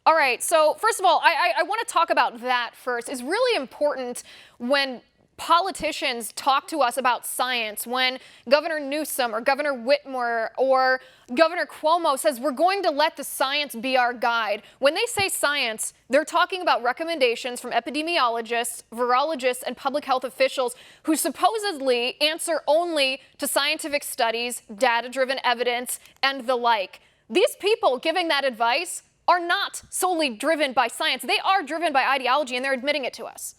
All right. So first of all, I want to talk about that first. It's really important when politicians talk to us about science, when Governor Newsom or Governor Whitmer or Governor Cuomo says we're going to let the science be our guide. When they say science, they're talking about recommendations from epidemiologists, virologists, and public health officials who supposedly answer only to scientific studies, data-driven evidence, and the like. These people giving that advice are not solely driven by science. They are driven by ideology, and they're admitting it to us.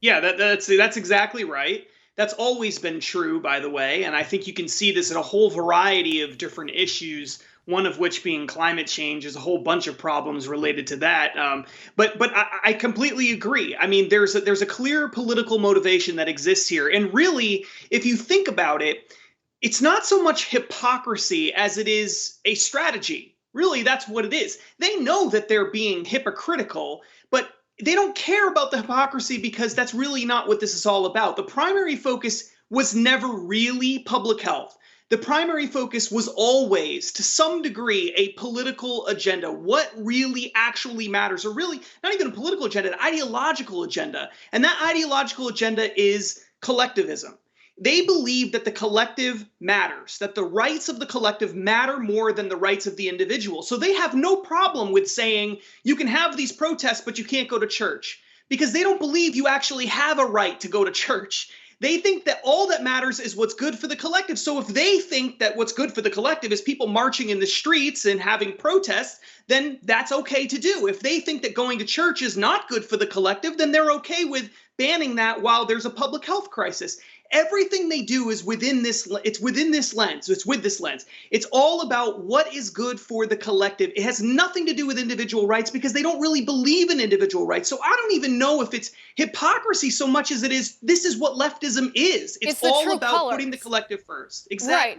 Yeah, that's exactly right. That's always been true, by the way, and I think you can see this in a whole variety of different issues. One of which being climate change. Is a whole bunch of problems related to that. But I completely agree. I mean, there's a clear political motivation that exists here, and really, if you think about it, it's not so much hypocrisy as it is a strategy. Really, that's what it is. They know that they're being hypocritical, but they don't care about the hypocrisy because that's really not what this is all about. The primary focus was never really public health. The primary focus was always, to some degree, a political agenda. What really actually matters, or really not even a political agenda, an ideological agenda. And that ideological agenda is collectivism. They believe that the collective matters, that the rights of the collective matter more than the rights of the individual. So they have no problem with saying you can have these protests, but you can't go to church, because they don't believe you actually have a right to go to church. They think that all that matters is what's good for the collective. So if they think that what's good for the collective is people marching in the streets and having protests, then that's okay to do. If they think that going to church is not good for the collective, then they're okay with banning that while there's a public health crisis. Everything they do is within this. It's within this lens. It's with this lens. It's all about what is good for the collective. It has nothing to do with individual rights because they don't really believe in individual rights. So I don't even know if it's hypocrisy so much as it is this is what leftism is. It's the all true about colors. putting the collective first. Exactly. Right.